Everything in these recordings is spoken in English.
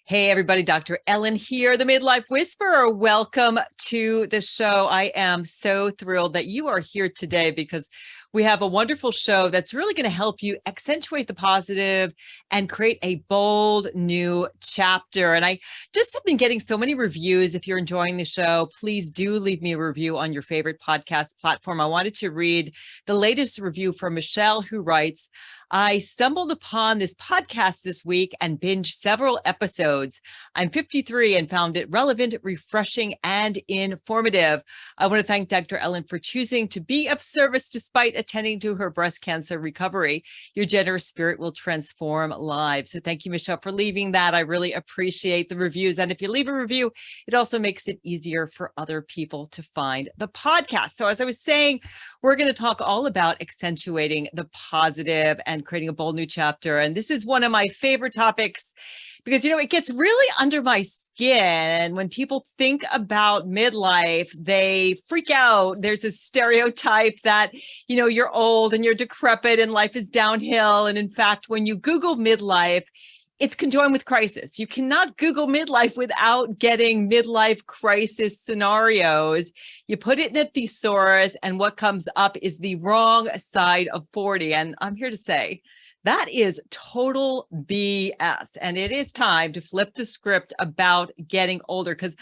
Hey, everybody, Dr. Ellen here, the Midlife Whisperer. Welcome to the show. I am so thrilled that you are here today because we have a wonderful show that's really going to help you accentuate the positive and create a bold new chapter. And I just have been getting so many reviews. If you're enjoying the show, please do leave me a review on your favorite podcast platform. I wanted to read the latest review from Michelle, who writes, I stumbled upon this podcast this week and binged several episodes. I'm 53 and found it relevant, refreshing, and informative. I want to thank Dr. Ellen for choosing to be of service despite attending to her breast cancer recovery. Your generous spirit will transform lives. So thank you, Michelle, for leaving that. I really appreciate the reviews. And if you leave a review, it also makes it easier for other people to find the podcast. So as I was saying, we're going to talk all about accentuating the positive and creating a bold new chapter. And this is one of my favorite topics because, it gets really under my skin. When people think about midlife, they freak out. There's a stereotype that, you're old and you're decrepit and life is downhill. And in fact, when you Google midlife, it's conjoined with crisis. You cannot Google midlife without getting midlife crisis scenarios. You put it in a thesaurus, and what comes up is the wrong side of 40. And I'm here to say that is total BS. And it is time to flip the script about getting older, because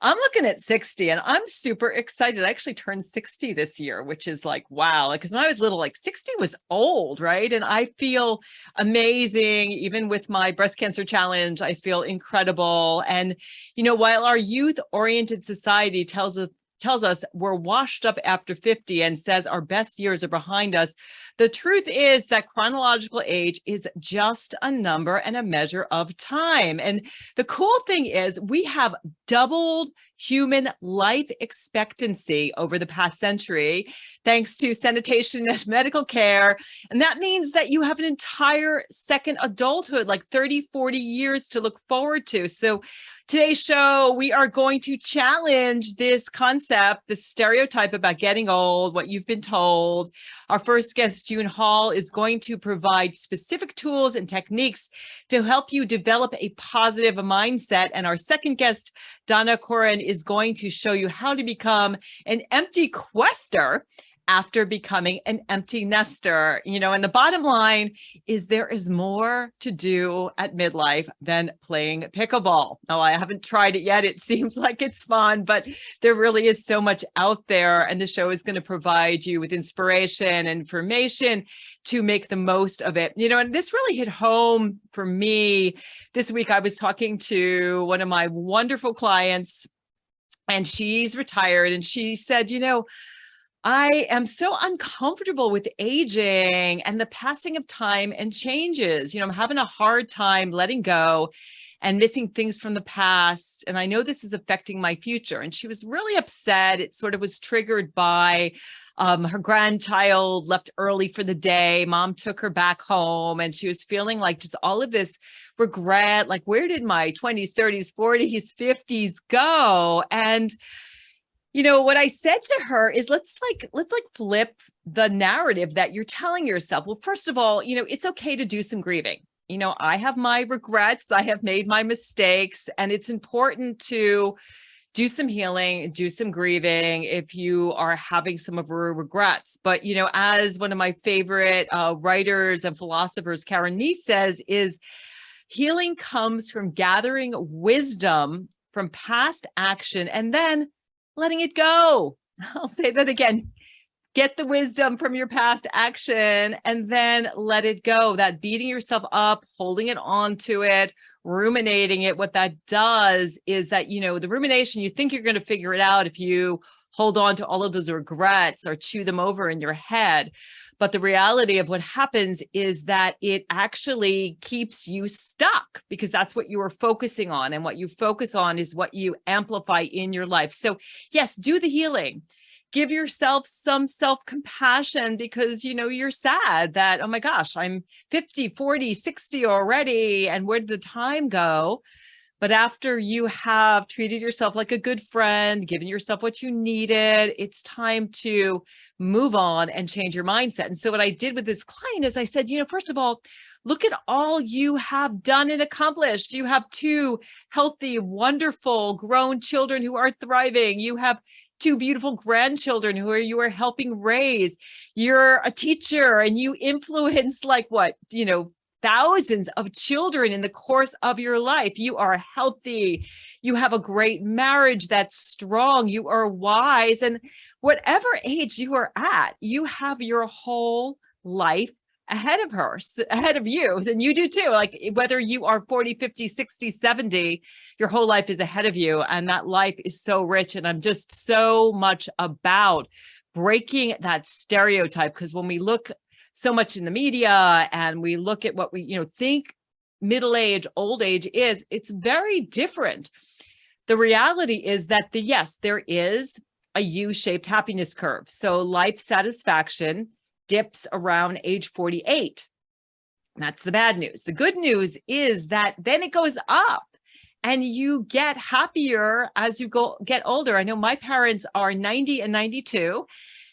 I'm looking at 60 and I'm super excited. I actually turned 60 this year, which is like, wow. Because when I was little, 60 was old, right? And I feel amazing. Even with my breast cancer challenge, I feel incredible. And, while our youth-oriented society tells us we're washed up after 50 and says our best years are behind us, the truth is that chronological age is just a number and a measure of time. And the cool thing is we have doubled human life expectancy over the past century, thanks to sanitation and medical care. And that means that you have an entire second adulthood, like 30, 40 years to look forward to. So today's show, we are going to challenge this concept, the stereotype about getting old, what you've been told. Our first guest, June Hall, is going to provide specific tools and techniques to help you develop a positive mindset. And our second guest, Donna Korren, is going to show you how to become an empty quester after becoming an empty nester. And the bottom line is there is more to do at midlife than playing pickleball. Oh, I haven't tried it yet. It seems like it's fun, but there really is so much out there. And the show is going to provide you with inspiration and information to make the most of it. And this really hit home for me. This week, I was talking to one of my wonderful clients, and she's retired, and she said, I am so uncomfortable with aging and the passing of time and changes. I'm having a hard time letting go and missing things from the past. And I know this is affecting my future. And she was really upset. It sort of was triggered by her grandchild left early for the day. Mom took her back home, and she was feeling like just all of this regret. Like, where did my 20s, 30s, 40s, 50s go? And what I said to her is let's flip the narrative that you're telling yourself. Well, first of all, it's okay to do some grieving. I have my regrets. I have made my mistakes, and it's important to do some healing, do some grieving if you are having some of your regrets. But, as one of my favorite writers and philosophers, Karen Nee, says, is healing comes from gathering wisdom from past action and then letting it go. I'll say that again. Get the wisdom from your past action and then let it go. That beating yourself up, holding it onto it, ruminating it, what that does is that, the rumination, you think you're going to figure it out if you hold on to all of those regrets or chew them over in your head. But the reality of what happens is that it actually keeps you stuck because that's what you are focusing on. And what you focus on is what you amplify in your life. So yes, do the healing. Give yourself some self-compassion because, you're sad that, oh my gosh, I'm 50, 40, 60 already. And where did the time go? But after you have treated yourself like a good friend, given yourself what you needed, it's time to move on and change your mindset. And so what I did with this client is I said, first of all, Look at all you have done and accomplished. You have two healthy, wonderful, grown children who are thriving. You have two beautiful grandchildren who you are helping raise. You're a teacher and you influence thousands of children in the course of your life. You are healthy. You have a great marriage that's strong. You are wise. And whatever age you are at, you have your whole life ahead of you. And you do too. Like whether you are 40, 50, 60, 70, your whole life is ahead of you. And that life is so rich. And I'm just so much about breaking that stereotype, because when we look so much in the media and we look at what we, think middle age, old age is, it's very different. The reality is that there is a U-shaped happiness curve. So life satisfaction dips around age 48. That's the bad news. The good news is that then it goes up and you get happier as you get older. I know my parents are 90 and 92,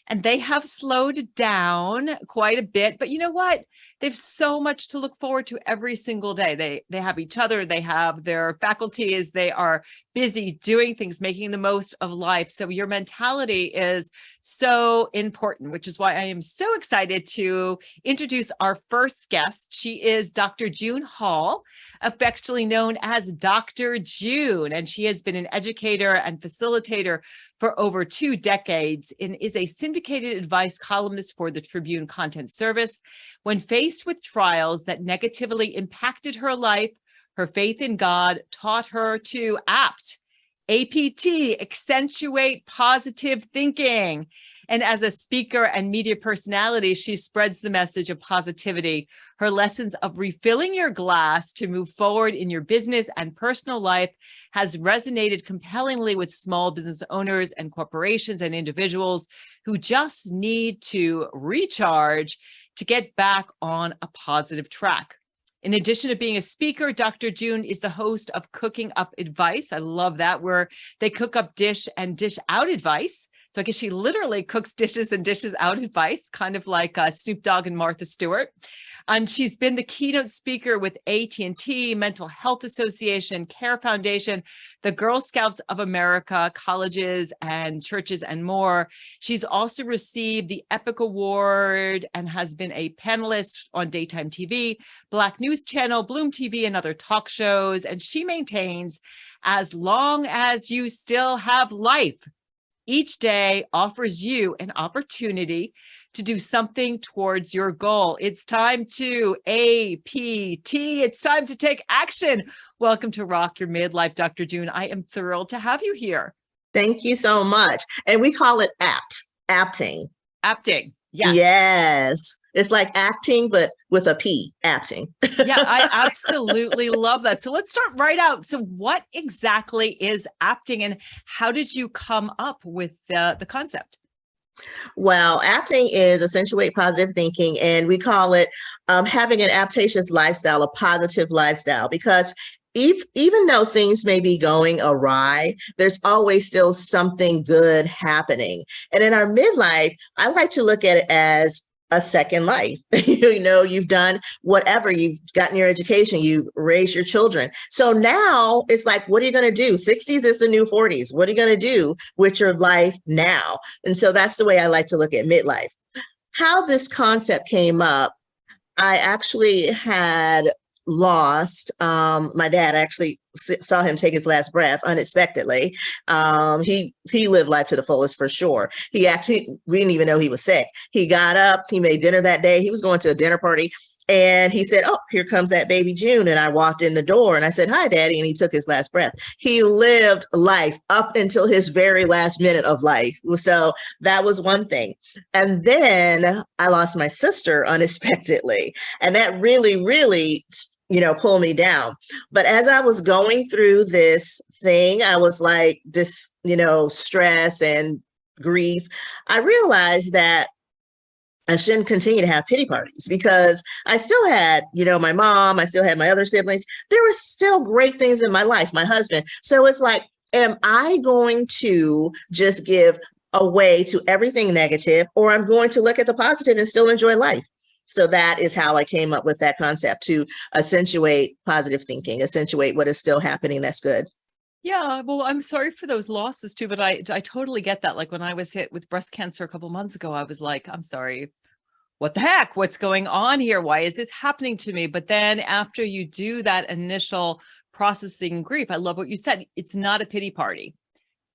and they have slowed down quite a bit, but you know what? They've so much to look forward to every single day. They have each other, they have their faculties, they are busy doing things, making the most of life. So your mentality is so important, which is why I am so excited to introduce our first guest. She is Dr. June Hall, affectionately known as Dr. June, and she has been an educator and facilitator for over 2 decades and is a syndicated advice columnist for the Tribune Content Service. When faced with trials that negatively impacted her life, her faith in God taught her to accentuate positive thinking. And as a speaker and media personality, she spreads the message of positivity. Her lessons of refilling your glass to move forward in your business and personal life has resonated compellingly with small business owners and corporations and individuals who just need to recharge to get back on a positive track. In addition to being a speaker, Dr. June is the host of Cooking Up Advice. I love that, where they cook up dish and dish out advice. So I guess she literally cooks dishes and dishes out advice, kind of like Snoop Dogg and Martha Stewart. And she's been the keynote speaker with AT&T, Mental Health Association, Care Foundation, the Girl Scouts of America, colleges and churches, and more. She's also received the Epic Award and has been a panelist on daytime TV, Black News Channel, Bloom TV, and other talk shows. And she maintains, as long as you still have life, each day offers you an opportunity to do something towards your goal. It's time to APT. It's time to take action. Welcome to Rock Your Midlife, Dr. June. I am thrilled to have you here. Thank you so much. And we call it apting. Apting. Yes. Yes. It's like acting, but with a P, apting. Yeah, I absolutely love that. So let's start right out. So what exactly is apting and how did you come up with the concept? Well, apting is accentuate positive thinking, and we call it having an aptatious lifestyle, a positive lifestyle, because even though things may be going awry, there's always still something good happening. And in our midlife, I like to look at it as a second life. You've done whatever, you've gotten your education, you've raised your children. So now it's like, what are you going to do? 60s is the new 40s. What are you going to do with your life now? And so that's the way I like to look at midlife. How this concept came up, I actually had lost my dad. I actually saw him take his last breath unexpectedly. He lived life to the fullest for sure. We didn't even know he was sick. He got up, he made dinner that day. He was going to a dinner party and he said, "Oh, here comes that baby June." And I walked in the door and I said, "Hi, Daddy." And he took his last breath. He lived life up until his very last minute of life. So that was one thing. And then I lost my sister unexpectedly. And that really pull me down. But as I was going through this thing, I was like this, stress and grief. I realized that I shouldn't continue to have pity parties because I still had, my mom, I still had my other siblings. There were still great things in my life, my husband. So it's like, am I going to just give away to everything negative, or I'm going to look at the positive and still enjoy life? So that is how I came up with that concept, to accentuate positive thinking, accentuate what is still happening that's good. Yeah, well, I'm sorry for those losses too, but I totally get that. Like when I was hit with breast cancer a couple months ago, I was like, I'm sorry, what the heck? What's going on here? Why is this happening to me? But then after you do that initial processing grief, I love what you said. It's not a pity party.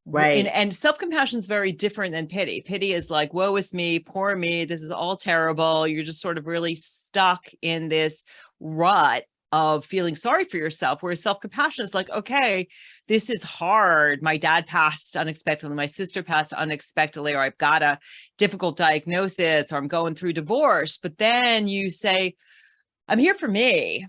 Right. And self-compassion is very different than pity. Pity is like, woe is me, poor me, this is all terrible. You're just sort of really stuck in this rut of feeling sorry for yourself, whereas self-compassion is like, okay, this is hard. My dad passed unexpectedly, my sister passed unexpectedly, or I've got a difficult diagnosis, or I'm going through divorce. But then you say, I'm here for me.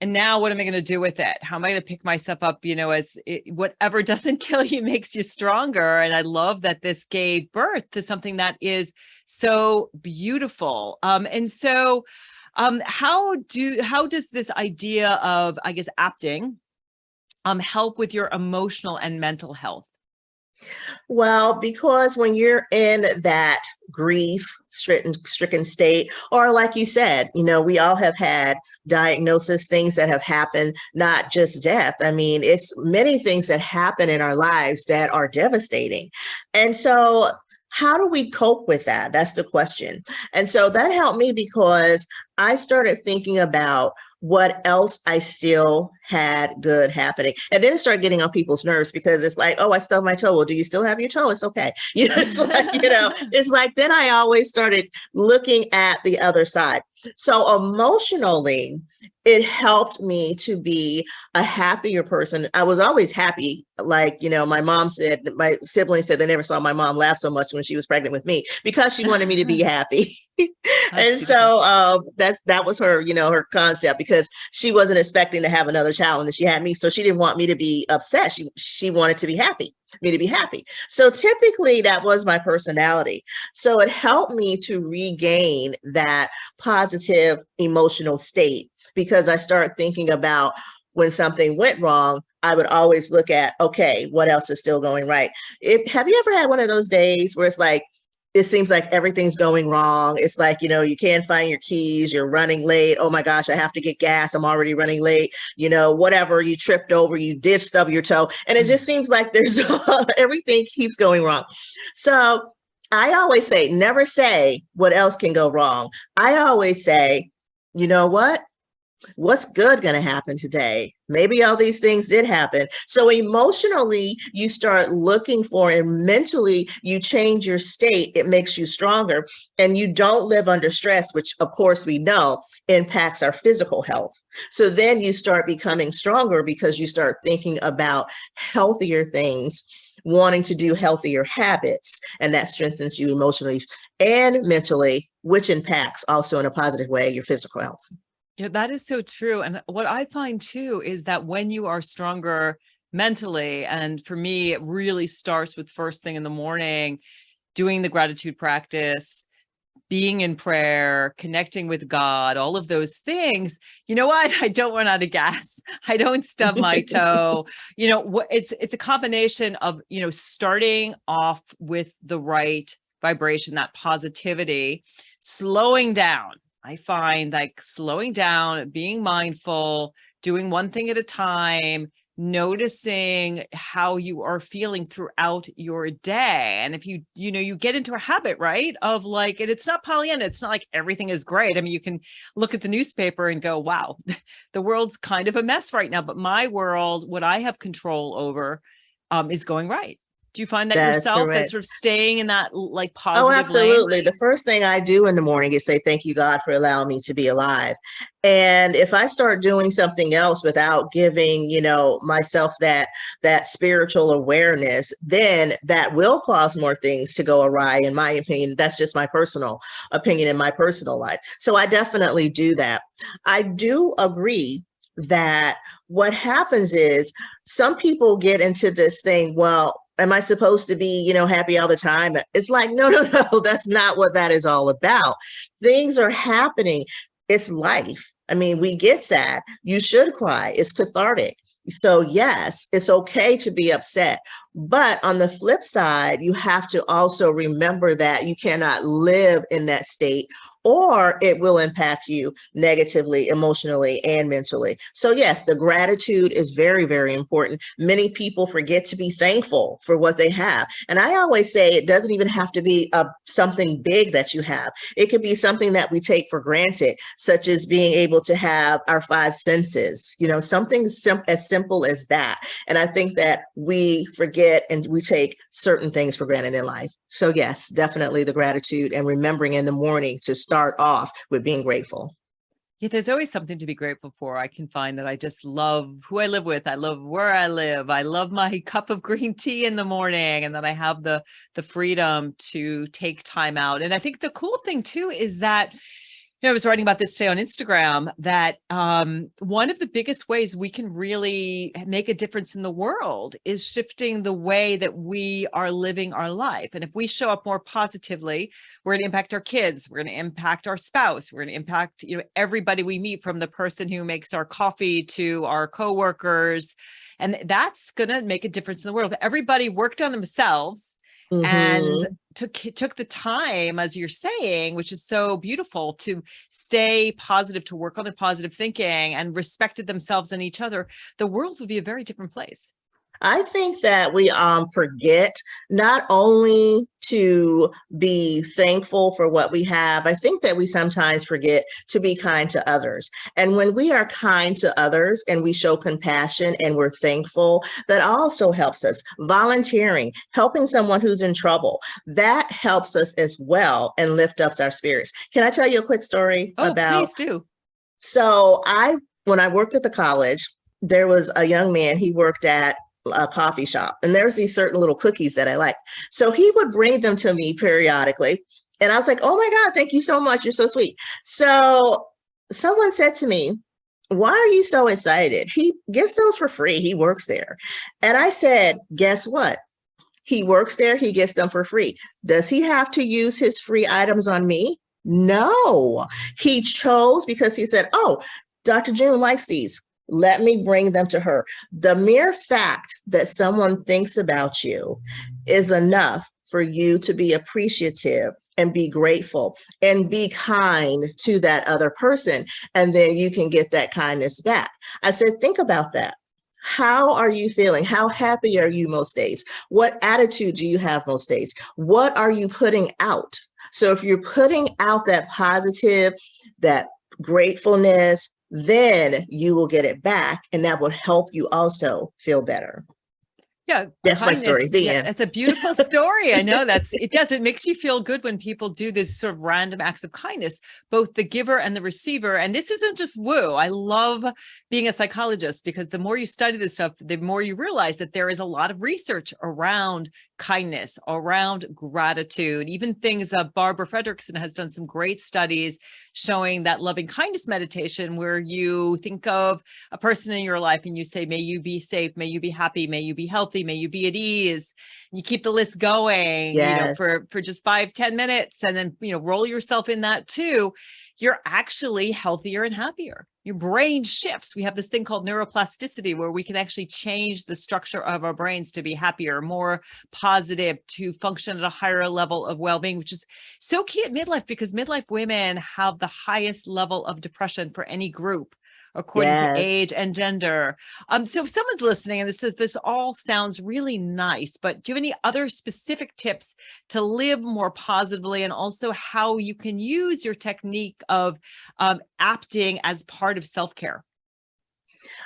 And now what am I going to do with it? How am I going to pick myself up? As whatever doesn't kill you makes you stronger. And I love that this gave birth to something that is so beautiful. How does this idea of, I guess, apting help with your emotional and mental health? Well, because when you're in that grief stricken state, or like you said, we all have had diagnosis, things that have happened, not just death. I mean, it's many things that happen in our lives that are devastating. And so how do we cope with that? That's the question. And so that helped me because I started thinking about what else I still had good happening. And then it started getting on people's nerves because it's like, oh, I stubbed my toe. Well, do you still have your toe? It's okay. It's like, then I always started looking at the other side. So emotionally, it helped me to be a happier person. I was always happy. Like, my mom said, my siblings said they never saw my mom laugh so much when she was pregnant with me because she wanted me to be happy. And so that was her, her concept, because she wasn't expecting to have another child and she had me. So she didn't want me to be upset. She wanted to be happy, me to be happy. So typically that was my personality. So it helped me to regain that positive emotional state, because I started thinking about when something went wrong, I would always look at, okay, what else is still going right? Have you ever had one of those days where it's like, it seems like everything's going wrong? It's like, you can't find your keys, you're running late. Oh my gosh, I have to get gas, I'm already running late. Whatever, you tripped over, you did stub your toe. And it just seems like there's everything keeps going wrong. So I always say, never say what else can go wrong. I always say, you know what? What's good going to happen today? Maybe all these things did happen. So emotionally, you start looking for, and mentally, you change your state. It makes you stronger, and you don't live under stress, which of course we know impacts our physical health. So then you start becoming stronger because you start thinking about healthier things, wanting to do healthier habits, and that strengthens you emotionally and mentally, which impacts also in a positive way your physical health. Yeah, that is so true. And what I find too is that when you are stronger mentally, and for me, it really starts with first thing in the morning, doing the gratitude practice, being in prayer, connecting with God, all of those things. You know what? I don't run out of gas. I don't stub my toe. It's a combination of, starting off with the right vibration, that positivity, slowing down. I find like slowing down, being mindful, doing one thing at a time, noticing how you are feeling throughout your day. And if you get into a habit, right, of like, and it's not Pollyanna, it's not like everything is great. I mean, you can look at the newspaper and go, wow, the world's kind of a mess right now, but my world, what I have control over, is going right. Do you find that yourself, that sort of staying in that like positive Oh, absolutely. lane? The first thing I do in the morning is say, thank you, God, for allowing me to be alive. And if I start doing something else without giving, myself that spiritual awareness, then that will cause more things to go awry, in my opinion. That's just my personal opinion in my personal life. So I definitely do that. I do agree that what happens is some people get into this thing, well, am I supposed to be, happy all the time? It's like, no, that's not what that is all about. Things are happening. It's life. I mean, we get sad. You should cry. It's cathartic. So yes, it's okay to be upset. But on the flip side, you have to also remember that you cannot live in that state, or it will impact you negatively, emotionally, and mentally. So yes, the gratitude is very, very important. Many people forget to be thankful for what they have. And I always say it doesn't even have to be something big that you have. It could be something that we take for granted, such as being able to have our five senses, something as simple as that. And I think that we forget and we take certain things for granted in life. So yes, definitely the gratitude and remembering in the morning to start off with being grateful. Yeah, there's always something to be grateful for. I can find that I just love who I live with. I love where I live. I love my cup of green tea in the morning, and that I have the freedom to take time out. And I think the cool thing too is that, I was writing about this today on Instagram, that one of the biggest ways we can really make a difference in the world is shifting the way that we are living our life. And if we show up more positively, we're going to impact our kids, we're going to impact our spouse, we're going to impact everybody we meet, from the person who makes our coffee to our coworkers. And that's going to make a difference in the world. If everybody worked on themselves and took the time, as you're saying, which is so beautiful, to stay positive, to work on their positive thinking, and respected themselves and each other, the world would be a very different place. I think that we forget not only to be thankful for what we have. I think that we sometimes forget to be kind to others. And when we are kind to others and we show compassion and we're thankful, that also helps us. Volunteering, helping someone who's in trouble, that helps us as well and lift up our spirits. Can I tell you a quick story Please do. So when I worked at the college, there was a young man, he worked at a coffee shop, and there's these certain little cookies that I like. So he would bring them to me periodically. And I was like, oh my God, thank you so much. You're so sweet. So someone said to me, why are you so excited? He gets those for free. He works there. And I said, guess what? He works there. He gets them for free. Does he have to use his free items on me? No, he chose, because he said, oh, Dr. June likes these. Let me bring them to her. The mere fact that someone thinks about you is enough for you to be appreciative and be grateful and be kind to that other person. And then you can get that kindness back. I said, think about that. How are you feeling? How happy are you most days? What attitude do you have most days? What are you putting out? So if you're putting out that positive, that gratefulness, then you will get it back, and that will help you also feel better. Yeah, that's kindness, my story. The end. It's a beautiful story. I know it makes you feel good when people do this sort of random acts of kindness, both the giver and the receiver. And this isn't just woo. I love being a psychologist, because the more you study this stuff, the more you realize that there is a lot of research around kindness, around gratitude, even things that Barbara Fredrickson has done some great studies showing that loving kindness meditation, where you think of a person in your life and you say, may you be safe, may you be happy, may you be healthy, may you be at ease. You keep the list going, yes. For just 5-10 minutes, and then, roll yourself in that too. You're actually healthier and happier. Your brain shifts. We have this thing called neuroplasticity, where we can actually change the structure of our brains to be happier, more positive, to function at a higher level of well-being, which is so key at midlife, because midlife women have the highest level of depression for any group, according to age and gender. So if someone's listening and this all sounds really nice, but do you have any other specific tips to live more positively, and also how you can use your technique of apting as part of self-care?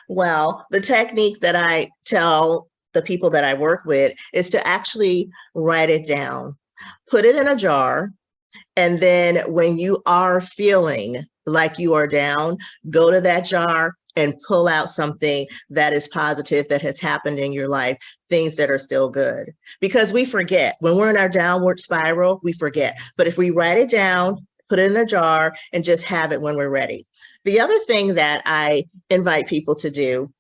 Well, the technique that I tell the people that I work with is to actually write it down, put it in a jar, and then when you are feeling like you are down, go to that jar and pull out something that is positive that has happened in your life, things that are still good. Because we forget. When we're in our downward spiral, we forget. But if we write it down, put it in a jar, and just have it when we're ready. The other thing that I invite people to do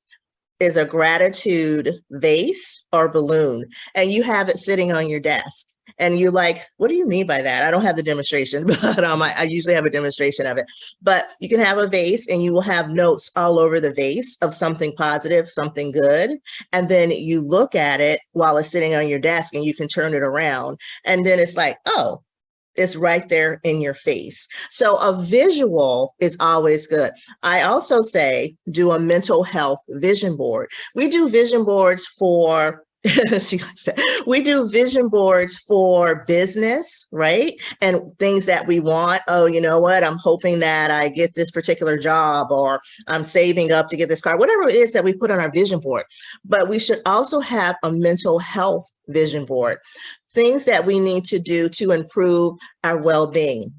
is a gratitude vase or balloon, and you have it sitting on your desk. And you're like, what do you mean by that? I don't have the demonstration, but I usually have a demonstration of it. But you can have a vase and you will have notes all over the vase of something positive, something good. And then you look at it while it's sitting on your desk and you can turn it around. And then it's like, oh, it's right there in your face. So a visual is always good. I also say do a mental health vision board. We do vision boards for we do vision boards for business, right? And things that we want. Oh, you know what? I'm hoping that I get this particular job, or I'm saving up to get this car, whatever it is that we put on our vision board. But we should also have a mental health vision board, things that we need to do to improve our well-being.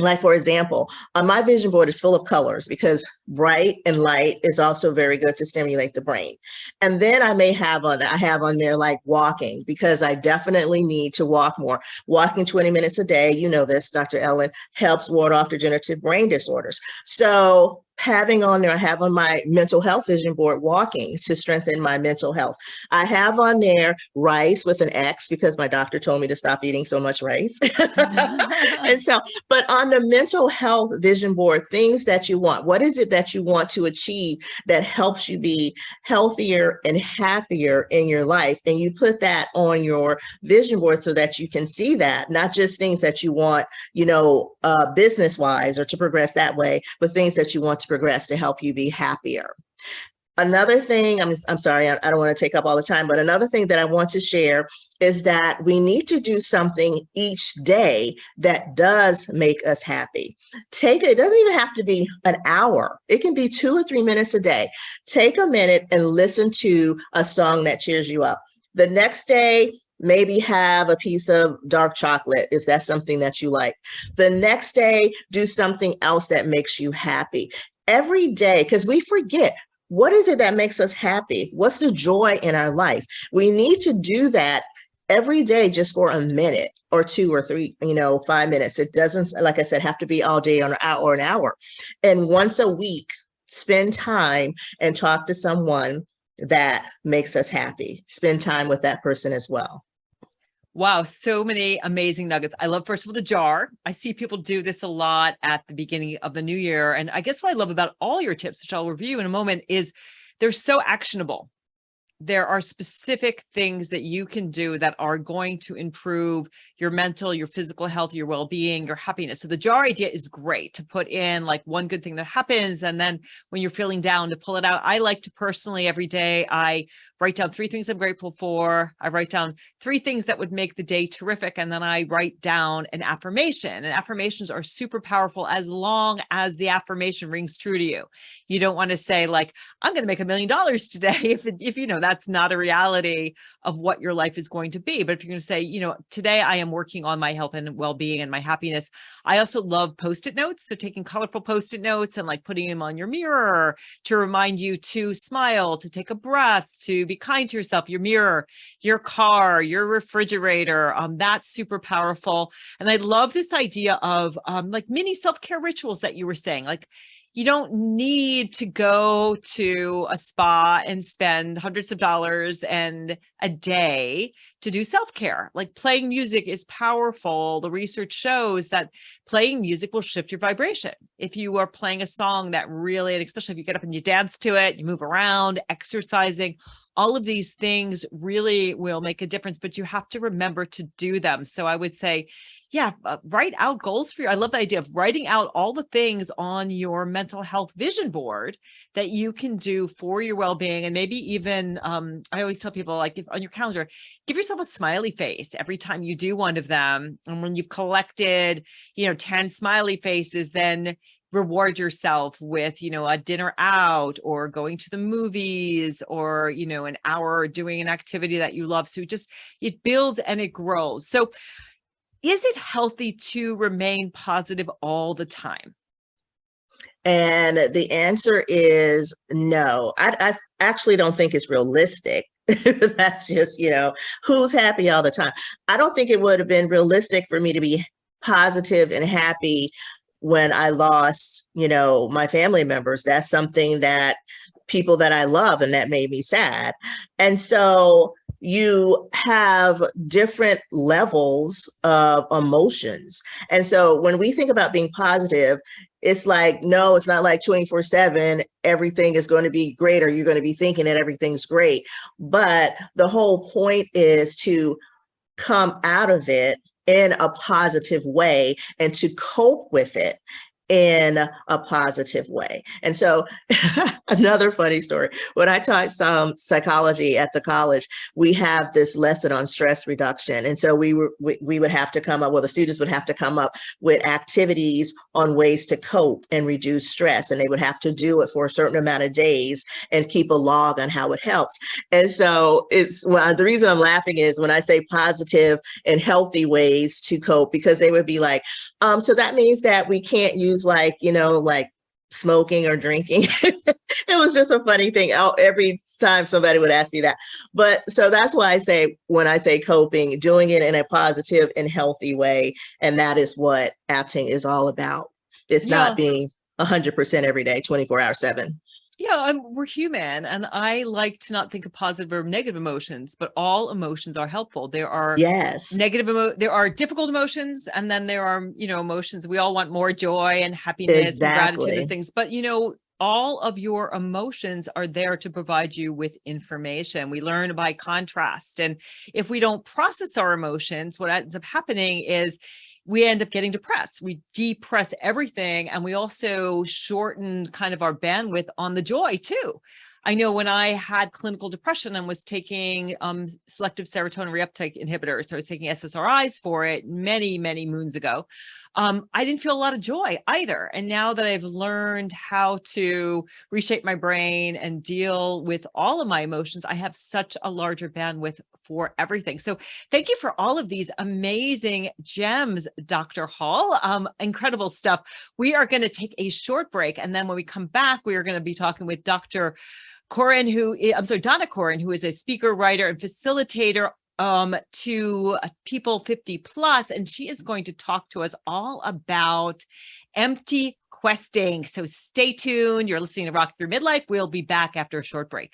Like, for example, my vision board is full of colors because bright and light is also very good to stimulate the brain. And then I have on there like walking, because I definitely need to walk more. Walking 20 minutes a day, you know this, Dr. Ellen, helps ward off degenerative brain disorders. So having on there, I have on my mental health vision board walking to strengthen my mental health. I have on there rice with an X because my doctor told me to stop eating so much rice. And so, but on the mental health vision board, things that you want, what is it that you want to achieve that helps you be healthier and happier in your life? And you put that on your vision board so that you can see that, not just things that you want, business wise or to progress that way, but things that you want to progress to help you be happier. Another thing, I'm sorry, I don't want to take up all the time, but another thing that I want to share is that we need to do something each day that does make us happy. It doesn't even have to be an hour. It can be 2 or 3 minutes a day. Take a minute and listen to a song that cheers you up. The next day, maybe have a piece of dark chocolate if that's something that you like. The next day, do something else that makes you happy. Every day, because we forget, what is it that makes us happy? What's the joy in our life? We need to do that every day just for a minute or 2 or 3, 5 minutes. It doesn't, like I said, have to be all day or an hour. And once a week, spend time and talk to someone that makes us happy. Spend time with that person as well. Wow, so many amazing nuggets. I love, first of all, the jar. I see people do this a lot at the beginning of the new year. And I guess what I love about all your tips, which I'll review in a moment, is they're so actionable. There are specific things that you can do that are going to improve your mental, your physical health, your well-being, your happiness. So the jar idea is great to put in like one good thing that happens. And then when you're feeling down, to pull it out. I like to personally every day, I write down 3 things I'm grateful for. I write down 3 things that would make the day terrific. And then I write down an affirmation. And affirmations are super powerful as long as the affirmation rings true to you. You don't want to say like, I'm going to make $1 million today. If you know, that's not a reality of what your life is going to be. But if you're going to say, today I am working on my health and well-being and my happiness. I also love Post-it notes. So taking colorful Post-it notes and like putting them on your mirror to remind you to smile, to take a breath, to be kind to yourself, your mirror, your car, your refrigerator. That's super powerful. And I love this idea of like mini self-care rituals that you were saying. Like, you don't need to go to a spa and spend hundreds of dollars and a day to do self-care. Like, playing music is powerful. The research shows that playing music will shift your vibration. If you are playing a song that really, and especially if you get up and you dance to it, you move around, exercising, all of these things really will make a difference, but you have to remember to do them. So I would say, write out goals for you. I love the idea of writing out all the things on your mental health vision board that you can do for your well-being. And maybe even, I always tell people, like, if on your calendar, give yourself a smiley face every time you do one of them. And when you've collected, 10 smiley faces, then reward yourself with, a dinner out or going to the movies or, an hour doing an activity that you love. So it builds and it grows. So is it healthy to remain positive all the time? And the answer is no. I actually don't think it's realistic. That's just, who's happy all the time? I don't think it would have been realistic for me to be positive and happy when I lost, my family members. That's something that people that I love, and that made me sad. And so you have different levels of emotions. And so when we think about being positive, it's like, no, it's not like 24/7, everything is going to be great, or you're going to be thinking that everything's great. But the whole point is to come out of it in a positive way and to cope with it in a positive way. And so another funny story, when I taught some psychology at the college, we have this lesson on stress reduction. And so we would have to come up, well, the students would have to come up with activities on ways to cope and reduce stress. And they would have to do it for a certain amount of days and keep a log on how it helped. And so the reason I'm laughing is when I say positive and healthy ways to cope, because they would be like, so that means that we can't use like smoking or drinking. It was just a funny thing. Every time somebody would ask me that. But so that's why I say, when I say coping, doing it in a positive and healthy way. And that is what apting is all about. It's not being 100% every day, 24/7. Yeah, we're human, and I like to not think of positive or negative emotions, but all emotions are helpful. There are there are difficult emotions, and then there are, emotions. We all want more joy and happiness and gratitude and things, but all of your emotions are there to provide you with information. We learn by contrast, and if we don't process our emotions, what ends up happening is we end up getting depressed. We depress everything. And we also shorten kind of our bandwidth on the joy too. I know when I had clinical depression and was taking selective serotonin reuptake inhibitors, so I was taking SSRIs for it many, many moons ago. I didn't feel a lot of joy either. And now that I've learned how to reshape my brain and deal with all of my emotions, I have such a larger bandwidth for everything. So thank you for all of these amazing gems, Dr. Hall. Incredible stuff. We are going to take a short break. And then when we come back, we are going to be talking with Donna Korren, who is a speaker, writer, and facilitator to people 50 plus, and she is going to talk to us all about empty questing. So stay tuned. You're listening to Rock Your Midlife. We'll be back after a short break.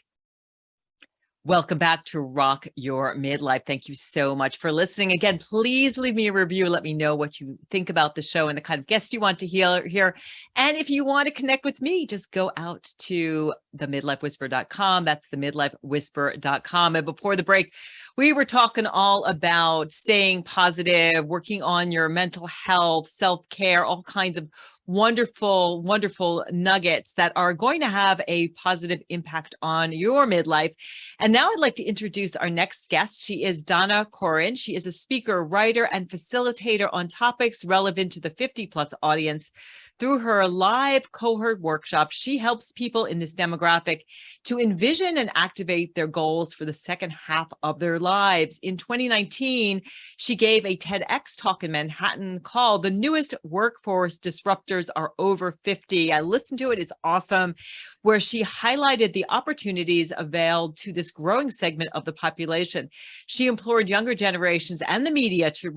Welcome back to Rock Your Midlife. Thank you so much for listening. Again, please leave me a review. Let me know what you think about the show and the kind of guests you want to hear. And if you want to connect with me, just go out to themidlifewhisper.com. That's themidlifewhisper.com. And before the break, we were talking all about staying positive, working on your mental health, self-care, all kinds of wonderful, wonderful nuggets that are going to have a positive impact on your midlife. And now I'd like to introduce our next guest. She is Donna Korren. She is a speaker, writer, and facilitator on topics relevant to the 50 plus audience. Through her live cohort workshop, she helps people in this demographic to envision and activate their goals for the second half of their lives. In 2019, she gave a TEDx talk in Manhattan called "The Newest Workforce Disruptors Are Over 50." I listened to it. It's awesome, where she highlighted the opportunities availed to this growing segment of the population. She implored younger generations and the media to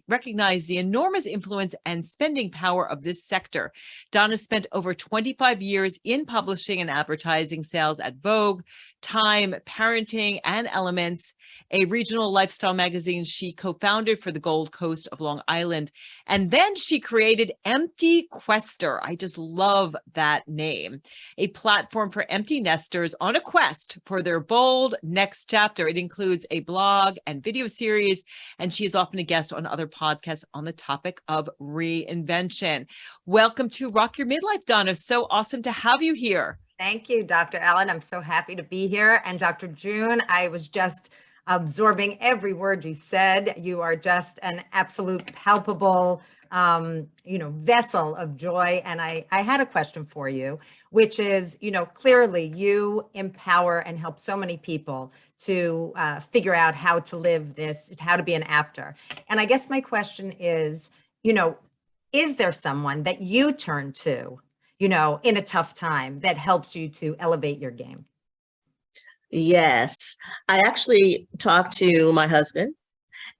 recognize the enormous influence and spending power of this sector. Donna spent over 25 years in publishing and advertising sales at Vogue, Time, Parenting, and Elements, a regional lifestyle magazine she co-founded for the Gold Coast of Long Island. And then she created Empty Quester. I just love that name. A platform for empty nesters on a quest for their bold next chapter. It includes a blog and video series, and she is often a guest on other podcasts on the topic of reinvention. Welcome to Rock Your Midlife, Donna. So awesome to have you here. Thank you, Dr. Ellen. I'm so happy to be here. And Dr. June, I was just absorbing every word you said. You are just an absolute palpable, vessel of joy. And I had a question for you, which is, clearly you empower and help so many people to figure out how to live this, how to be an apter. And I guess my question is, is there someone that you turn to, in a tough time that helps you to elevate your game? Yes, I actually talked to my husband,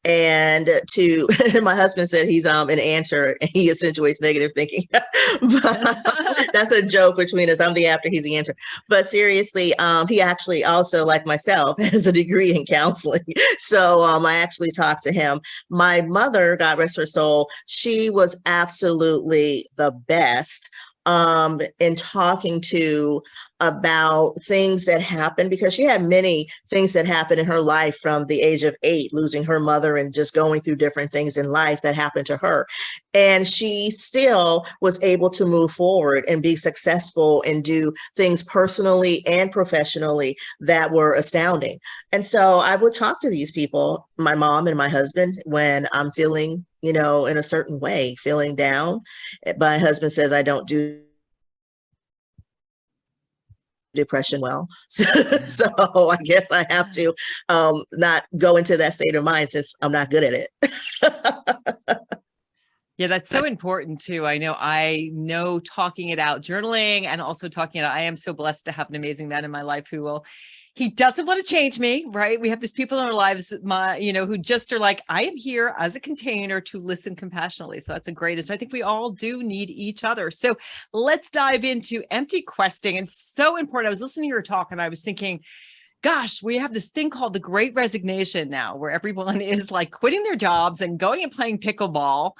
And to my husband said he's an answer and he accentuates negative thinking. But that's a joke between us. I'm the after, he's the answer. But seriously, he actually also, like myself, has a degree in counseling. So I actually talked to him. My mother, God rest her soul, she was absolutely the best in talking to about things that happened, because she had many things that happened in her life from the age of 8, losing her mother and just going through different things in life that happened to her. And she still was able to move forward and be successful and do things personally and professionally that were astounding. And so I would talk to these people, my mom and my husband, when I'm feeling, in a certain way, feeling down. My husband says I don't do depression well. So I guess I have to not go into that state of mind since I'm not good at it. Yeah, that's so important too. I know talking it out, journaling, and also talking it out. I am so blessed to have an amazing man in my life he doesn't want to change me, right? We have these people in our lives, who just are like, I am here as a container to listen compassionately. So that's a greatest. I think we all do need each other. So let's dive into empty questing. And so important. I was listening to your talk and I was thinking, gosh, we have this thing called the Great Resignation now, where everyone is like quitting their jobs and going and playing pickleball,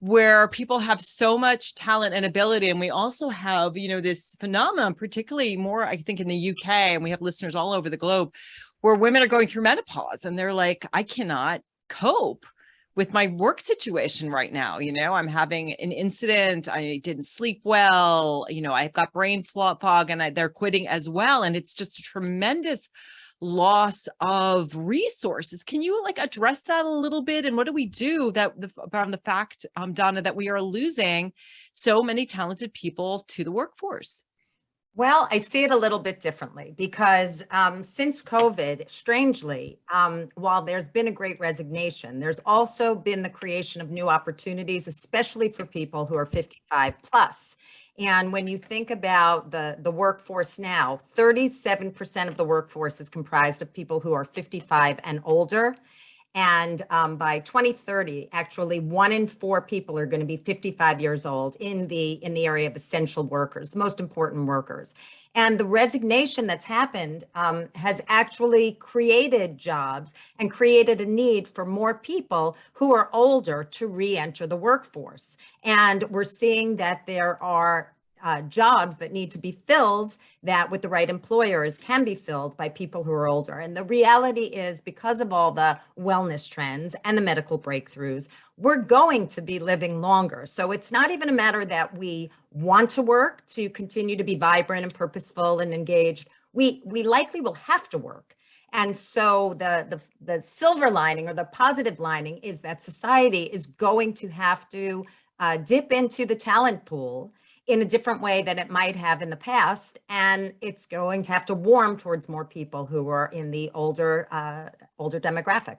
where people have so much talent and ability. And we also have, this phenomenon, particularly more, I think, in the UK, and we have listeners all over the globe, where women are going through menopause and they're like, I cannot cope with my work situation right now. I'm having an incident. I didn't sleep well. I've got brain fog and they're quitting as well. And it's just a tremendous loss of resources. Can you address that a little bit? And what do we do around the fact, Donna, that we are losing so many talented people to the workforce? Well, I see it a little bit differently because since COVID, strangely, while there's been a great resignation, there's also been the creation of new opportunities, especially for people who are 55 plus. And when you think about the workforce now, 37% of the workforce is comprised of people who are 55 and older. And by 2030, actually 1 in 4 people are going to be 55 years old in the area of essential workers, the most important workers. And the resignation that's happened has actually created jobs and created a need for more people who are older to re-enter the workforce. And we're seeing that there are jobs that need to be filled that with the right employers can be filled by people who are older. And the reality is, because of all the wellness trends and the medical breakthroughs, we're going to be living longer. So it's not even a matter that we want to work to continue to be vibrant and purposeful and engaged. We likely will have to work. And so the silver lining or the positive lining is that society is going to have to dip into the talent pool in a different way than it might have in the past. And it's going to have to warm towards more people who are in the older demographic.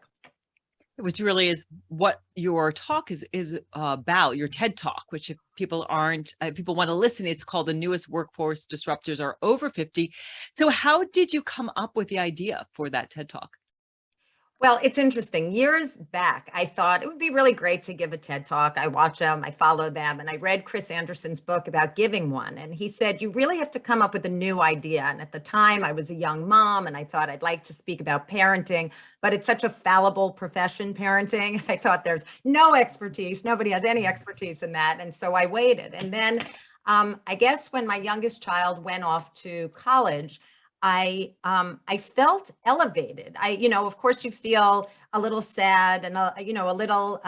Which really is what your talk is about, your TED Talk, which if people want to listen, it's called The Newest Workforce Disruptors Are Over 50. So how did you come up with the idea for that TED Talk? Well, it's interesting. Years back, I thought it would be really great to give a TED Talk. I watch them, I follow them, and I read Chris Anderson's book about giving one. And he said, you really have to come up with a new idea. And at the time, I was a young mom, and I thought I'd like to speak about parenting, but it's such a fallible profession, parenting. I thought there's no expertise. Nobody has any expertise in that. And so I waited. And then I guess when my youngest child went off to college, I felt elevated. Of course you feel a little sad and a little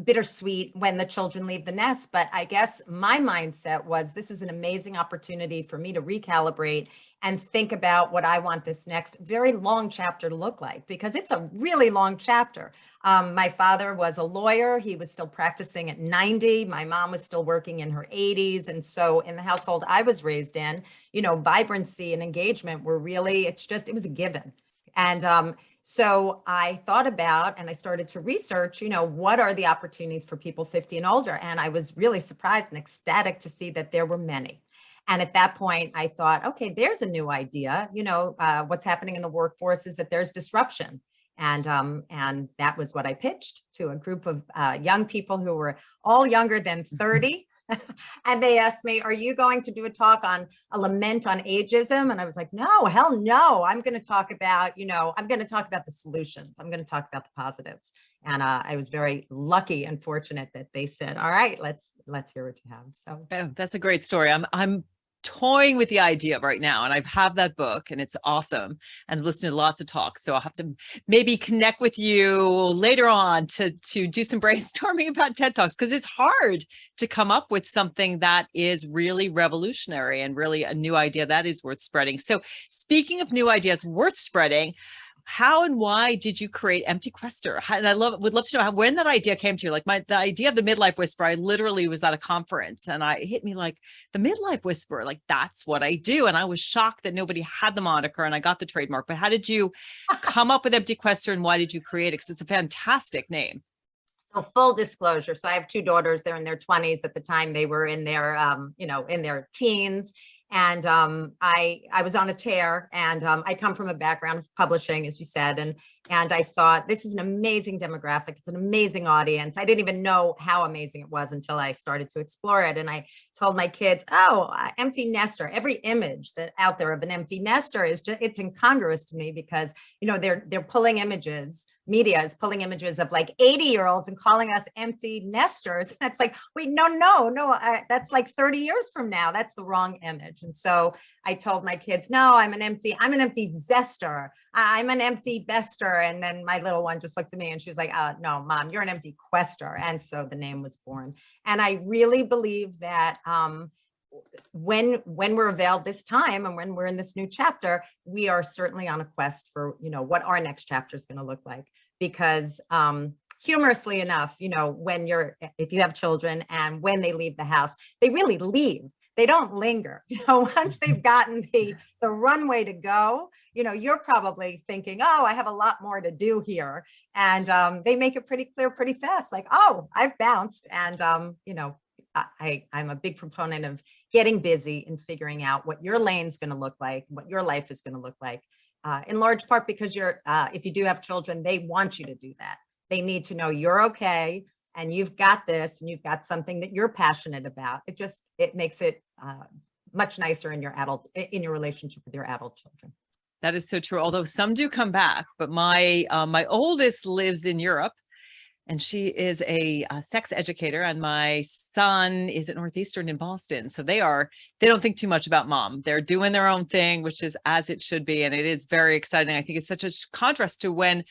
bittersweet when the children leave the nest. But I guess my mindset was, this is an amazing opportunity for me to recalibrate and think about what I want this next very long chapter to look like, because it's a really long chapter. My father was a lawyer. He was still practicing at 90. My mom was still working in her 80s. And so in the household I was raised in, vibrancy and engagement were really, it was a given. And so I thought about, and I started to research, what are the opportunities for people 50 and older? And I was really surprised and ecstatic to see that there were many. And at that point, I thought, okay, there's a new idea. What's happening in the workforce is that there's disruption. And that was what I pitched to a group of young people who were all younger than 30. And they asked me, are you going to do a talk on a lament on ageism? And I was like, no, hell no. I'm going to talk about, I'm going to talk about the solutions. I'm going to talk about the positives. And I was very lucky and fortunate that they said, all right, let's hear what you have. So oh, that's a great story. I'm toying with the idea right now, and I have that book and it's awesome, and listening to lots of talks. So I'll have to maybe connect with you later on to do some brainstorming about TED Talks, because it's hard to come up with something that is really revolutionary and really a new idea that is worth spreading. So speaking of new ideas worth spreading, how and why did you create Empty Quester? And I would love to know when that idea came to you. Like the idea of the Midlife Whisperer, I literally was at a conference and it hit me like, the Midlife Whisperer, like that's what I do. And I was shocked that nobody had the moniker, and I got the trademark. But how did you come up with Empty Quester, and why did you create it? Because it's a fantastic name. So full disclosure. So I have two daughters. They're in their 20s at the time. They were in their, in their teens. And I was on a tear, and I come from a background of publishing, as you said, and I thought this is an amazing demographic. It's an amazing audience. I didn't even know how amazing it was until I started to explore it. And I told my kids, empty nester. Every image that out there of an empty nester is just, it's incongruous to me, because they're pulling images. Media is pulling images of like 80-year-olds and calling us empty nesters. And it's like, wait, no, that's like 30 years from now. That's the wrong image. And so I told my kids, no, I'm an empty zester. I'm an empty bester. And then my little one just looked at me and she was like, no, Mom, you're an empty quester. And so the name was born. And I really believe that when we're availed this time, and when we're in this new chapter, we are certainly on a quest for, what our next chapter is going to look like. Because humorously enough, if you have children and when they leave the house, they really leave. They don't linger. Once they've gotten the runway to go, you're probably thinking, I have a lot more to do here. And they make it pretty clear pretty fast, like, I've bounced. And, I'm a big proponent of getting busy and figuring out what your lane's going to look like, what your life is going to look like, in large part because if you do have children, they want you to do that. They need to know you're okay and you've got this, and you've got something that you're passionate about. It makes it much nicer in your relationship with your adult children. That is so true. Although some do come back, but my oldest lives in Europe, and she is a sex educator, and my son is at Northeastern in Boston. So they don't think too much about Mom. They're doing their own thing, which is as it should be. And it is very exciting. I think it's such a contrast to when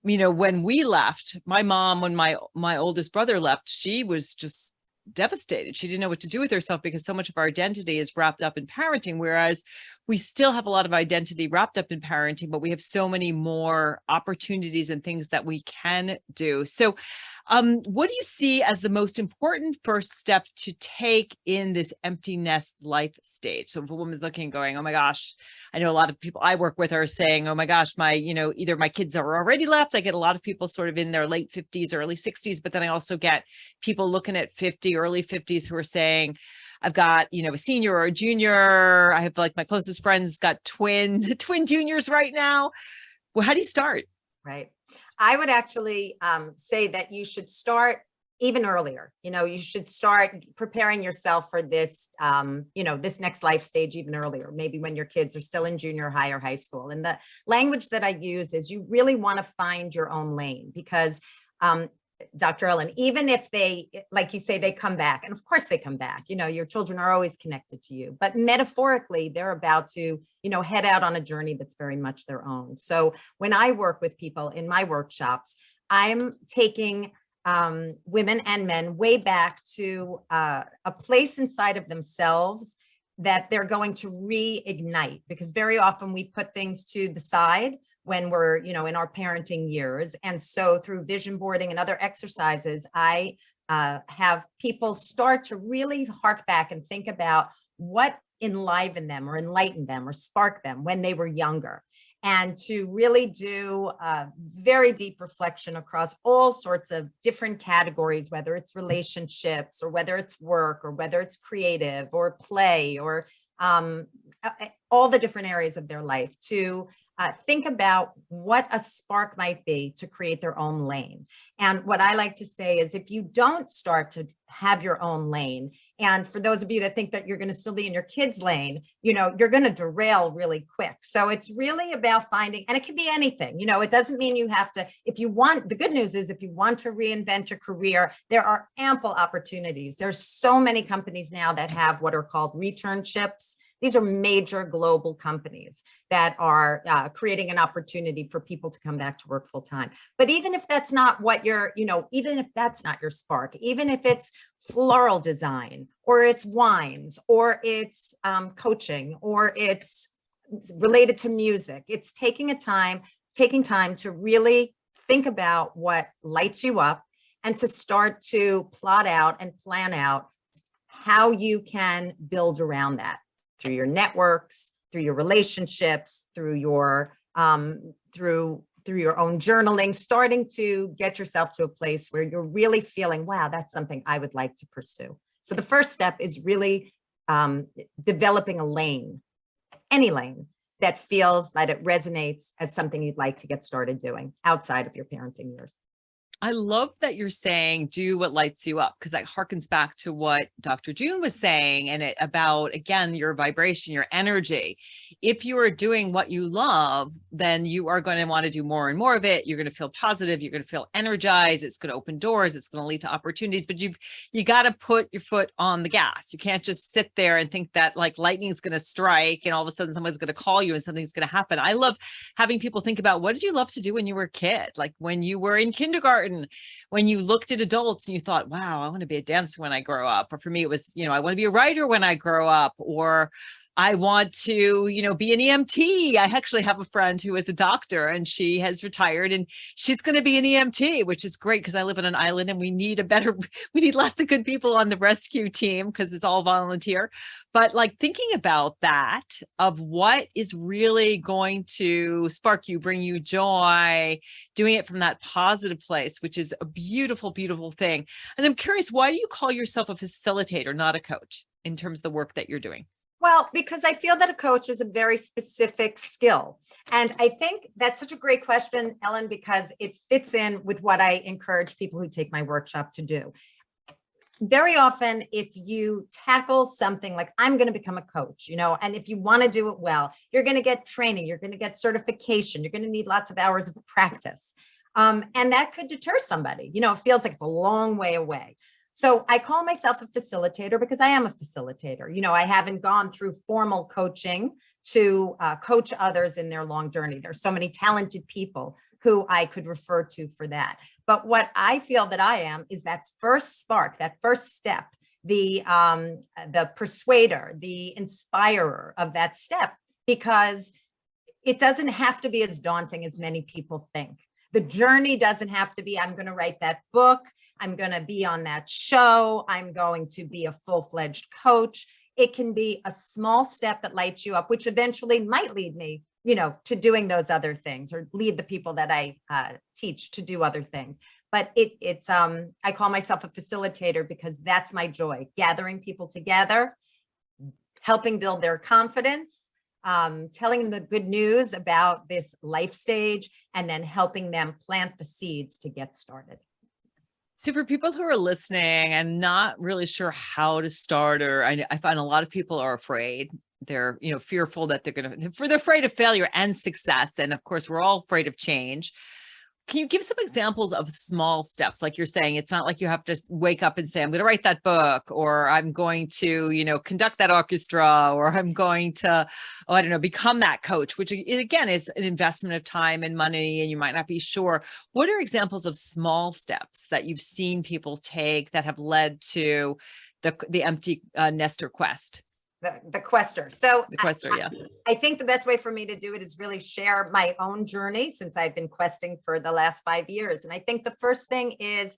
we left. My mom, when my oldest brother left, she was just devastated. She didn't know what to do with herself, because so much of our identity is wrapped up in parenting, whereas we still have a lot of identity wrapped up in parenting, but we have so many more opportunities and things that we can do. So what do you see as the most important first step to take in this empty nest life stage? So if a woman's looking and going, oh my gosh, I know a lot of people I work with are saying, oh my gosh, either my kids are already left. I get a lot of people sort of in their late 50s, early 60s, but then I also get people looking at 50, early 50s who are saying, I've got, a senior or a junior. I have like my closest friends got twin juniors right now. Well, how do you start? Right. I would actually say that you should start even earlier. You should start preparing yourself for this, this next life stage even earlier, maybe when your kids are still in junior high or high school. And the language that I use is you really want to find your own lane, because Dr. Ellen, even if they, like you say, they come back, and of course they come back, your children are always connected to you, but metaphorically, they're about to, head out on a journey that's very much their own. So when I work with people in my workshops, I'm taking women and men way back to a place inside of themselves that they're going to reignite, because very often we put things to the side when we're, in our parenting years. And so through vision boarding and other exercises, I have people start to really hark back and think about what enlivened them or enlightened them or sparked them when they were younger, and to really do a very deep reflection across all sorts of different categories, whether it's relationships or whether it's work or whether it's creative or play or all the different areas of their life, to think about what a spark might be to create their own lane. And what I like to say is, if you don't start to have your own lane, and for those of you that think that you're going to still be in your kids' lane, you're going to derail really quick. So it's really about finding, and it can be anything, it doesn't mean you have to, if you want, the good news is if you want to reinvent a career, there are ample opportunities. There's so many companies now that have what are called returnships. These are major global companies that are creating an opportunity for people to come back to work full time. But even if that's not what even if that's not your spark, even if it's floral design, or it's wines, or it's coaching, or it's related to music, it's taking time to really think about what lights you up and to start to plot out and plan out how you can build around that. Through your networks, through your relationships, through your through your own journaling, starting to get yourself to a place where you're really feeling, wow, that's something I would like to pursue. So the first step is really developing a lane, any lane that feels that it resonates as something you'd like to get started doing outside of your parenting years. I love that you're saying do what lights you up, because that harkens back to what Dr. June was saying, and about, again, your vibration, your energy. If you are doing what you love, then you are going to want to do more and more of it. You're going to feel positive. You're going to feel energized. It's going to open doors. It's going to lead to opportunities, but you got to put your foot on the gas. You can't just sit there and think that like lightning is going to strike and all of a sudden someone's going to call you and something's going to happen. I love having people think about, what did you love to do when you were a kid? Like when you were in kindergarten, when you looked at adults and you thought, wow, I want to be a dancer when I grow up. Or for me, it was, I want to be a writer when I grow up, or I want to, be an EMT. I actually have a friend who is a doctor and she has retired and she's going to be an EMT, which is great because I live on an island and we need lots of good people on the rescue team because it's all volunteer. But like thinking about that, of what is really going to spark you, bring you joy, doing it from that positive place, which is a beautiful, beautiful thing. And I'm curious, why do you call yourself a facilitator, not a coach, in terms of the work that you're doing? Well, because I feel that a coach is a very specific skill. And I think that's such a great question, Ellen, because it fits in with what I encourage people who take my workshop to do. Very often, if you tackle something like, I'm going to become a coach, and if you want to do it well, you're going to get training, you're going to get certification, you're going to need lots of hours of practice. And that could deter somebody. It feels like it's a long way away. So I call myself a facilitator because I am a facilitator. I haven't gone through formal coaching to coach others in their long journey. There's so many talented people who I could refer to for that. But what I feel that I am is that first spark, that first step, the persuader, the inspirer of that step, because it doesn't have to be as daunting as many people think. The journey doesn't have to be, I'm going to write that book, I'm going to be on that show, I'm going to be a full-fledged coach. It can be a small step that lights you up, which eventually might lead me, to doing those other things, or lead the people that I teach to do other things. But I call myself a facilitator because that's my joy, gathering people together, helping build their confidence, telling them the good news about this life stage, and then helping them plant the seeds to get started. So for people who are listening and not really sure how to start, or I find a lot of people are afraid. They're, fearful that they're afraid of failure and success. And of course, we're all afraid of change. Can you give some examples of small steps? Like you're saying, it's not like you have to wake up and say, I'm going to write that book, or I'm going to, conduct that orchestra, or I'm going to, become that coach, which again is an investment of time and money, and you might not be sure. What are examples of small steps that you've seen people take that have led to the empty nester quest? The quester. So the quester, yeah. I think the best way for me to do it is really share my own journey, since I've been questing for the last 5 years. And I think the first thing is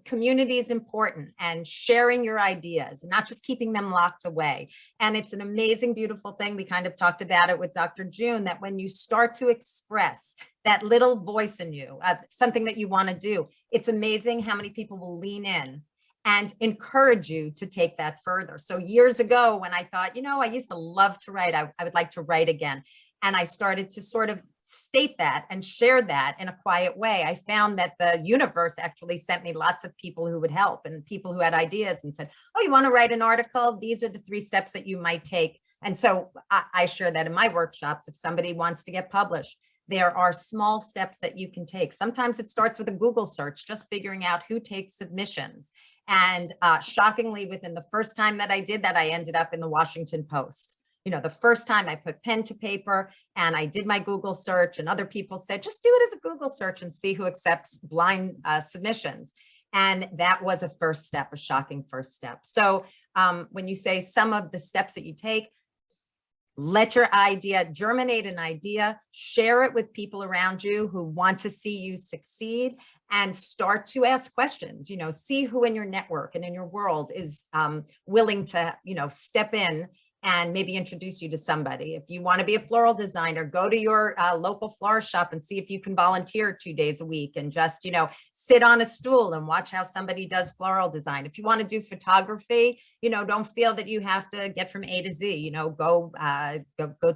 community is important, and sharing your ideas, and not just keeping them locked away. And it's an amazing, beautiful thing. We kind of talked about it with Dr. June, that when you start to express that little voice in you, something that you want to do, it's amazing how many people will lean in and encourage you to take that further. So years ago, when I thought, I used to love to write, I would like to write again. and I started to sort of state that and share that in a quiet way, I found that the universe actually sent me lots of people who would help and people who had ideas and said, oh, you want to write an article? These are the 3 steps that you might take. And so I share that in my workshops. If somebody wants to get published, there are small steps that you can take. Sometimes it starts with a Google search, just figuring out who takes submissions. And shockingly, within the first time that I did that, I ended up in the Washington Post. You know, the first time I put pen to paper and I did my Google search, and other people said, just do it as a Google search and see who accepts blind submissions. And that was a first step, a shocking first step. So when you say some of the steps that you take, let your idea germinate, an idea, share it with people around you who want to see you succeed, and start to ask questions. You know, see who in your network and in your world is willing to, you know, step in and maybe introduce you to somebody. If you want to be a floral designer, go to your local florist shop and see if you can volunteer 2 days a week and just, you know, sit on a stool and watch how somebody does floral design. If you want to do photography, you know, don't feel that you have to get from A to Z, you know, go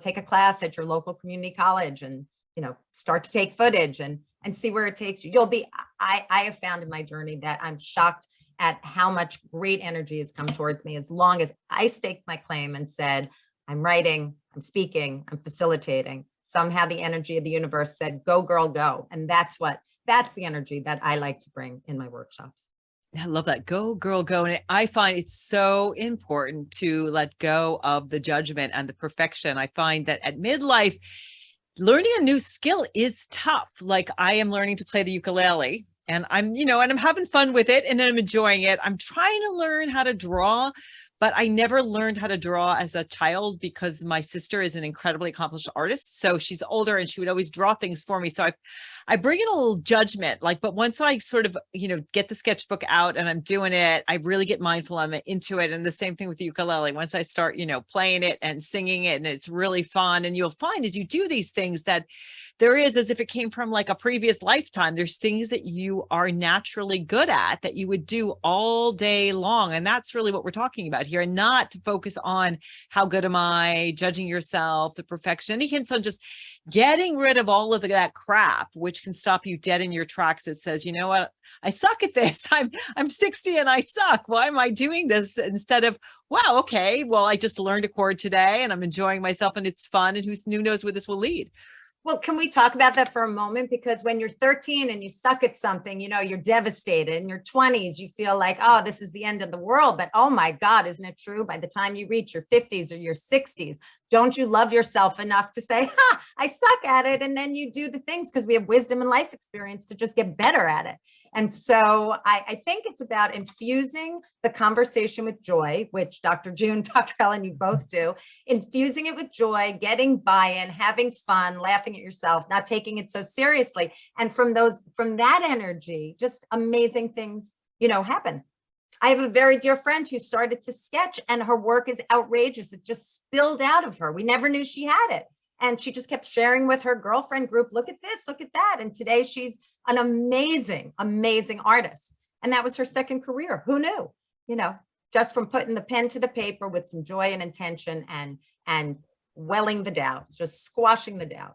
take a class at your local community college and, you know, start to take footage and see where it takes you. You'll be, I have found in my journey that I'm shocked at how much great energy has come towards me as long as I staked my claim and said, I'm writing, I'm speaking, I'm facilitating. Somehow the energy of the universe said, go girl, go. And that's the energy that I like to bring in my workshops. I love that. Go girl, go. And I find it's so important to let go of the judgment and the perfection. I find that at midlife, learning a new skill is tough. Like I am learning to play the ukulele. And I'm, you know, and I'm having fun with it and I'm enjoying it. I'm trying to learn how to draw, but I never learned how to draw as a child because my sister is an incredibly accomplished artist. So she's older and she would always draw things for me. So I bring in a little judgment, like, but once I sort of, you know, get the sketchbook out and I'm doing it, I really get mindful. I'm into it. And the same thing with the ukulele. Once I start, you know, playing it and singing it, and it's really fun. And you'll find as you do these things that there is, as if it came from like a previous lifetime, there's things that you are naturally good at that you would do all day long. And that's really what we're talking about here, and not to focus on how good am I, judging yourself, the perfection. Any hints on just getting rid of all of that crap, which can stop you dead in your tracks. It says, you know what, I suck at this. I'm 60 and I suck. Why am I doing this? Instead of, wow, okay, well, I just learned a chord today and I'm enjoying myself and it's fun, and who knows where this will lead. Well, can we talk about that for a moment? Because when you're 13 and you suck at something, you know, you're devastated. In your 20s, you feel like, oh, this is the end of the world. But oh my God, isn't it true? By the time you reach your 50s or your 60s, don't you love yourself enough to say, ha, I suck at it? And then you do the things because we have wisdom and life experience to just get better at it. And so I think it's about infusing the conversation with joy, which Dr. June, Dr. Ellen, you both do, infusing it with joy, getting buy-in, having fun, laughing at yourself, not taking it so seriously. And from that energy, just amazing things, you know, happen. I have a very dear friend who started to sketch and her work is outrageous. It just spilled out of her. We never knew she had it. And she just kept sharing with her girlfriend group, look at this, look at that. And today she's an amazing, amazing artist. And that was her second career. Who knew? You know, just from putting the pen to the paper with some joy and intention and welling the doubt, just squashing the doubt.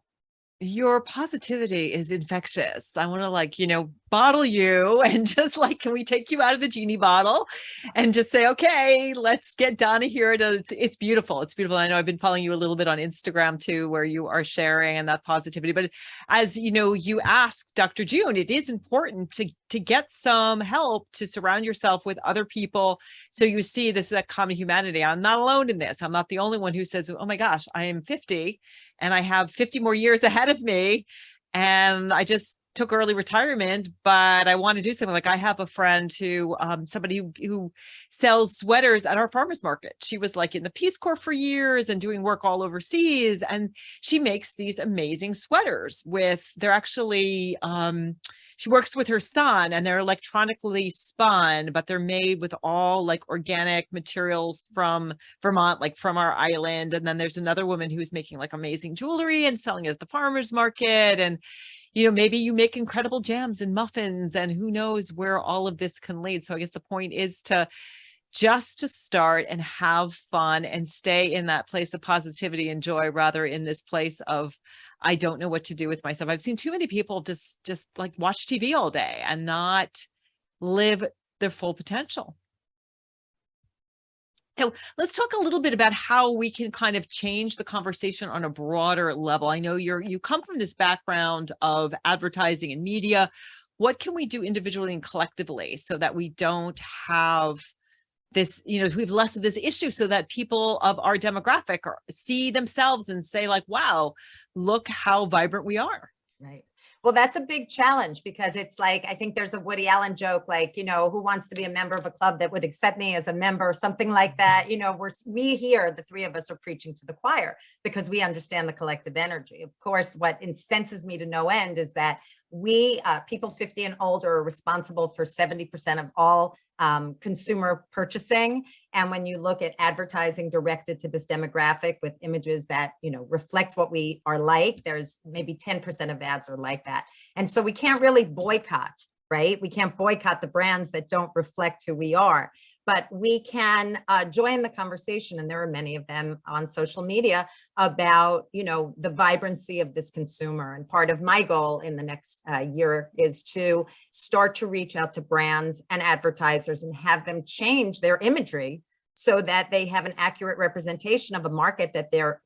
Your positivity is infectious. I want to, like, you know, bottle you and just like, can we take you out of the genie bottle and just say, okay, let's get Donna here. It's beautiful. It's beautiful. I know I've been following you a little bit on Instagram too, where you are sharing and that positivity. But as you know, you asked Dr. June, it is important to get some help, to surround yourself with other people. So you see this is a common humanity. I'm not alone in this. I'm not the only one who says, oh my gosh, I am 50 and I have 50 more years ahead of me. And I just took early retirement, but I want to do something. Like I have a friend who, somebody who sells sweaters at our farmers market. She was like in the Peace Corps for years and doing work all overseas. And she makes these amazing sweaters they're actually, she works with her son and they're electronically spun, but they're made with all like organic materials from Vermont, like from our island. And then there's another woman who's making like amazing jewelry and selling it at the farmers market. And you know, maybe you make incredible jams and muffins and who knows where all of this can lead. So I guess the point is to just to start and have fun and stay in that place of positivity and joy, rather in this place of, I don't know what to do with myself. I've seen too many people just like watch TV all day and not live their full potential. So let's talk a little bit about how we can kind of change the conversation on a broader level. I know you come from this background of advertising and media. What can we do individually and collectively so that we don't have this, we have less of this issue, so that people of our demographic see themselves and say like, wow, look how vibrant we are. Right. Well, that's a big challenge, because it's like, I think there's a Woody Allen joke, like, who wants to be a member of a club that would accept me as a member, or something like that. We here, the three of us, are preaching to the choir because we understand the collective energy. Of course, what incenses me to no end is that we, people 50 and older, are responsible for 70% of all consumer purchasing. And when you look at advertising directed to this demographic with images that, reflect what we are like, there's maybe 10% of ads are like that. And so we can't really boycott, right? We can't boycott the brands that don't reflect who we are, but we can join the conversation. And there are many of them on social media about, the vibrancy of this consumer. And part of my goal in the next year is to start to reach out to brands and advertisers and have them change their imagery so that they have an accurate representation of a market that they're,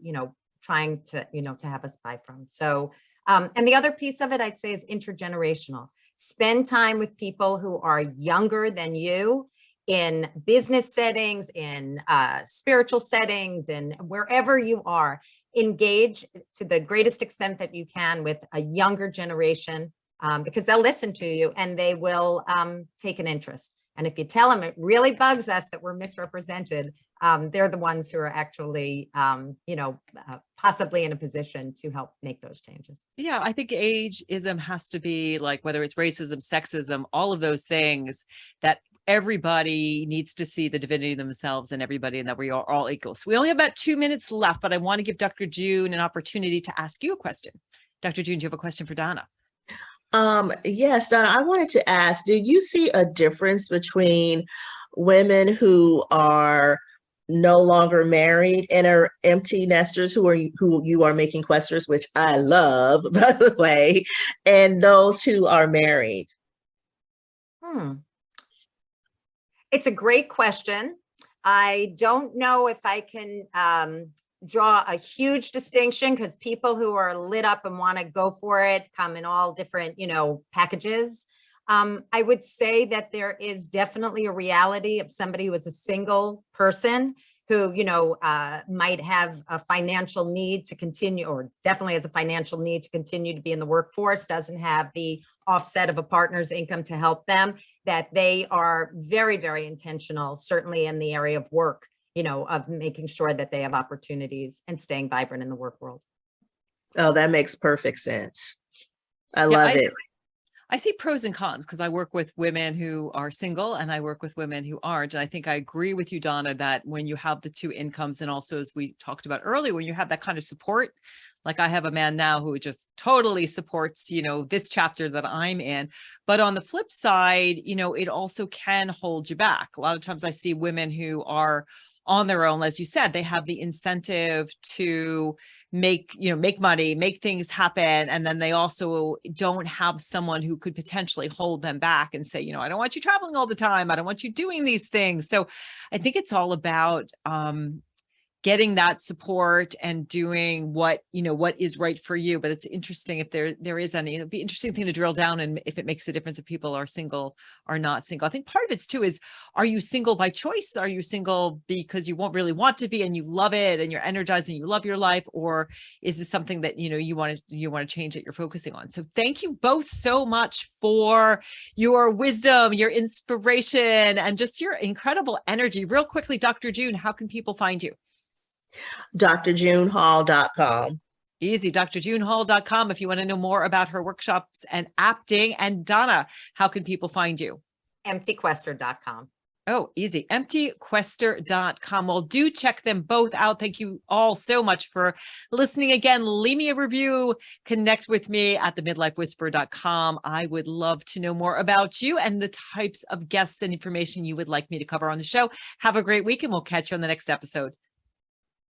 trying to, to have us buy from. So, and the other piece of it, I'd say, is intergenerational. Spend time with people who are younger than you, in business settings, in spiritual settings, and wherever you are. Engage to the greatest extent that you can with a younger generation, because they'll listen to you and they will take an interest. And if you tell them it really bugs us that we're misrepresented, they're the ones who are actually, possibly in a position to help make those changes. Yeah, I think ageism has to be like, whether it's racism, sexism, all of those things, that everybody needs to see the divinity in themselves and everybody, and that we are all equal. So we only have about 2 minutes left, but I want to give Dr. June an opportunity to ask you a question. Dr. June, do you have a question for Donna? Yes, Donna, I wanted to ask, do you see a difference between women who are no longer married and are empty nesters, who you are making questers, which I love, by the way, and those who are married? It's a great question. I don't know if I can draw a huge distinction, because people who are lit up and want to go for it come in all different, packages. I would say that there is definitely a reality of somebody who is a single person who, might have a financial need to continue, or definitely has a financial need to continue to be in the workforce, doesn't have the offset of a partner's income to help them, that they are very, very intentional, certainly in the area of work, of making sure that they have opportunities and staying vibrant in the work world. Oh, that makes perfect sense. I love it. I see pros and cons, because I work with women who are single and I work with women who aren't. And I think I agree with you, Donna, that when you have the two incomes, and also, as we talked about earlier, when you have that kind of support, like I have a man now who just totally supports, this chapter that I'm in. But on the flip side, it also can hold you back. A lot of times I see women who are on their own, as you said, they have the incentive to make money, make things happen. And then they also don't have someone who could potentially hold them back and say, I don't want you traveling all the time. I don't want you doing these things. So I think it's all about getting that support and doing what is right for you. But it's interesting if there is any. It'd be an interesting thing to drill down, and if it makes a difference if people are single or not single. I think part of it's too is, are you single by choice? Are you single because you won't really want to be and you love it and you're energized and you love your life? Or is this something that you want to change, that you're focusing on? So thank you both so much for your wisdom, your inspiration, and just your incredible energy. Real quickly, Dr. June, how can people find you? drjunehall.com. Easy, drjunehall.com if you want to know more about her workshops and acting. And Donna, how can people find you? emptyquester.com. Oh, easy. emptyquester.com. Well, do check them both out. Thank you all so much for listening again. Leave me a review. Connect with me at themidlifewhisperer.com. I would love to know more about you and the types of guests and information you would like me to cover on the show. Have a great week, and we'll catch you on the next episode.